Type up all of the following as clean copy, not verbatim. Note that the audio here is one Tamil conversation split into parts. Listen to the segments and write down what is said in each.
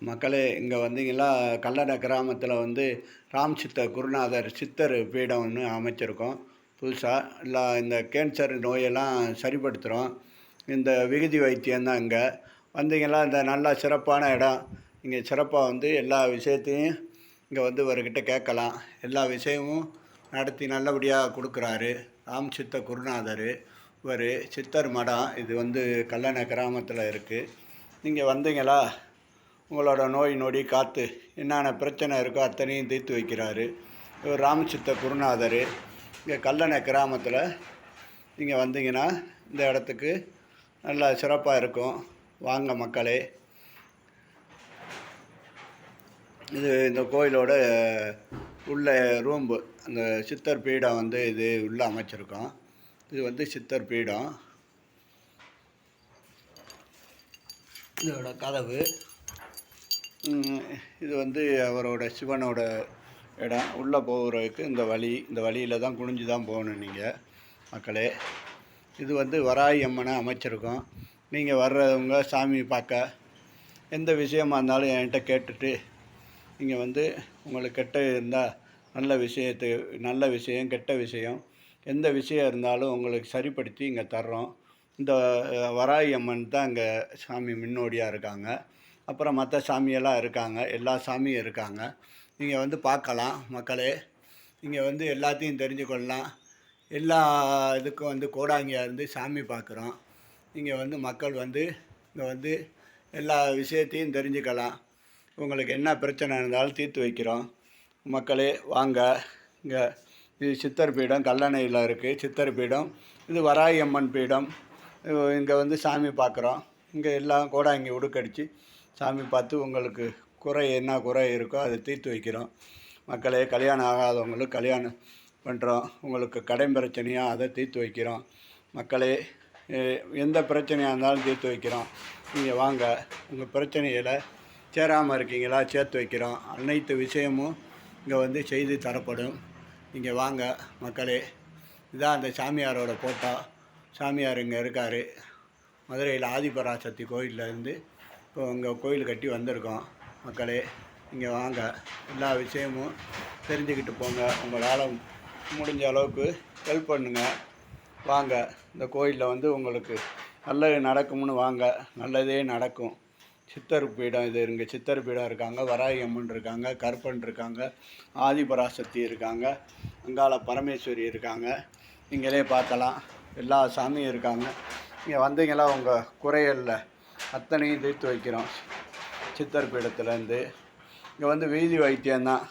மக்களே இங்கே வந்தீங்களா, கல்லண கிராமத்தில் வந்து ராம் சித்த குருநாதர் சித்தர் பீடம் ஒன்று அமைச்சிருக்கோம் புதுசாக. எல்லாம் இந்த கேன்சர் நோயெல்லாம் சரிப்படுத்துகிறோம். இந்த விகுதி வைத்தியம் தான் இங்கே வந்தீங்களா. இந்த நல்ல சிறப்பான இடம். இங்கே சிறப்பாக வந்து எல்லா விஷயத்தையும் இங்கே வந்து இவர்கிட்ட கேட்கலாம். எல்லா விஷயமும் நடத்தி நல்லபடியாக கொடுக்குறாரு ராம் சித்த குருநாதர். இவர் சித்தர் மடம் இது வந்து கல்லண கிராமத்தில் இருக்குது. நீங்கள் வந்தீங்களா, உங்களோட நோய் நொடி காத்து என்னென்ன பிரச்சனை இருக்கோ அத்தனையும் தீர்த்து வைக்கிறாரு இவர் ராமசித்த குருநாதர். இங்கே கல்லணை கிராமத்தில் நீங்கள் வந்தீங்கன்னா இந்த இடத்துக்கு நல்லா சிறப்பாக இருக்கும். வாங்க மக்களே. இது இந்த கோயிலோட உள்ள ரூம்பு, அந்த சித்தர் பீடம் வந்து இது உள்ளே அமைச்சிருக்கோம். இது வந்து சித்தர் பீடம். இதோட கதவு இது வந்து அவரோட சிவனோட இடம். உள்ளே போகிறதுக்கு இந்த வழியில் தான் குனிஞ்சு தான் போகணும் நீங்கள் மக்களே. இது வந்து வராகி அம்மனை அமைச்சிருக்கோம். நீங்கள் வர்றவங்க சாமி பார்க்க எந்த விஷயமா இருந்தாலும் என்கிட்ட கேட்டுட்டு நீங்கள் வந்து உங்களுக்கு கெட்ட இருந்தால் நல்ல விஷயம் கெட்ட விஷயம் எந்த விஷயம் இருந்தாலும் உங்களுக்கு சரிப்படுத்தி இங்கே தர்றோம். இந்த வராகி அம்மன் தான் இங்கே சாமி முன்னோடியாக இருக்காங்க. அப்புறம் மற்ற சாமியெல்லாம் இருக்காங்க, எல்லா சாமியும் இருக்காங்க. நீங்கள் வந்து பார்க்கலாம் மக்களே. இங்கே வந்து எல்லாத்தையும் தெரிஞ்சுக்கொள்ளலாம். எல்லா இதுக்கும் வந்து கோடாங்கியாக இருந்து சாமி பார்க்குறோம். இங்கே வந்து மக்கள் வந்து இங்கே வந்து எல்லா விஷயத்தையும் தெரிஞ்சுக்கலாம். உங்களுக்கு என்ன பிரச்சனை இருந்தாலும் தீர்த்து வைக்கிறோம் மக்களே. வாங்க. இங்கே இது சித்தர் பீடம் கல்லணையில் இருக்குது. சித்தர் பீடம் இது வராகி அம்மன் பீடம். இங்கே வந்து சாமி பார்க்குறோம். இங்கே எல்லாம் கோடாங்கி உடுக்கடிச்சு சாமி பார்த்து உங்களுக்கு என்ன குறை இருக்கோ அதை தீர்த்து வைக்கிறோம் மக்களே. கல்யாணம் ஆகாதவங்களுக்கு கல்யாணம் பண்ணுறோம். உங்களுக்கு கடை பிரச்சனையாக அதை தீர்த்து வைக்கிறோம் மக்களே. எந்த பிரச்சனையாக இருந்தாலும் தீர்த்து வைக்கிறோம். நீங்கள் வாங்க. உங்கள் பிரச்சனையில் சேராமல் இருக்கீங்களா, சேர்த்து வைக்கிறோம். அனைத்து விஷயமும் இங்கே வந்து செய்து தரப்படும். நீங்கள் வாங்க மக்களே. இதுதான் அந்த சாமியாரோட போட்டோ. சாமியார் இங்கே இருக்கார். மதுரையில் ஆதிபராசக்தி கோயிலேருந்து இப்போ இங்கே கோயில் கட்டி வந்திருக்கோம் மக்களே. இங்கே வாங்க. எல்லா விஷயமும் தெரிஞ்சுக்கிட்டு போங்க. உங்களால் முடிஞ்ச அளவுக்கு ஹெல்ப் பண்ணுங்கள். வாங்க. இந்த கோயிலில் வந்து உங்களுக்கு நல்லது நடக்கும்னு வாங்க. நல்லதே நடக்கும். சித்தர் பீடம் இது. இங்கே சித்தர் பீடம் இருக்காங்க, வராகி அம்மன் இருக்காங்க, கருப்பன் இருக்காங்க, ஆதிபராசக்தி இருக்காங்க, அங்காள பரமேஸ்வரி இருக்காங்க. நீங்களே பார்க்கலாம். எல்லா சாமியும் இருக்காங்க. இங்கே வந்தீங்களா உங்கள் குறைகளில் அத்தனையும் தீர்த்து வைக்கிறோம் சித்தர் பீடத்துலேருந்து. இங்கே வந்து விகுதி வைத்தியம்தான்.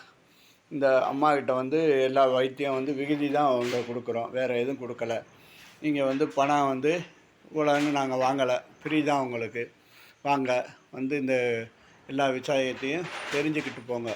இந்த அம்மாக்கிட்ட வந்து எல்லா வைத்தியம் வந்து விகுதி தான் அவங்க கொடுக்குறோம், வேறு எதுவும் கொடுக்கல. நீங்கள் வந்து பணம் வந்து இவ்வளோன்னு நாங்கள் வாங்கலை, ஃப்ரீ தான் உங்களுக்கு. வாங்க வந்து இந்த எல்லா விஷயத்தையும் தெரிஞ்சுக்கிட்டு போங்க.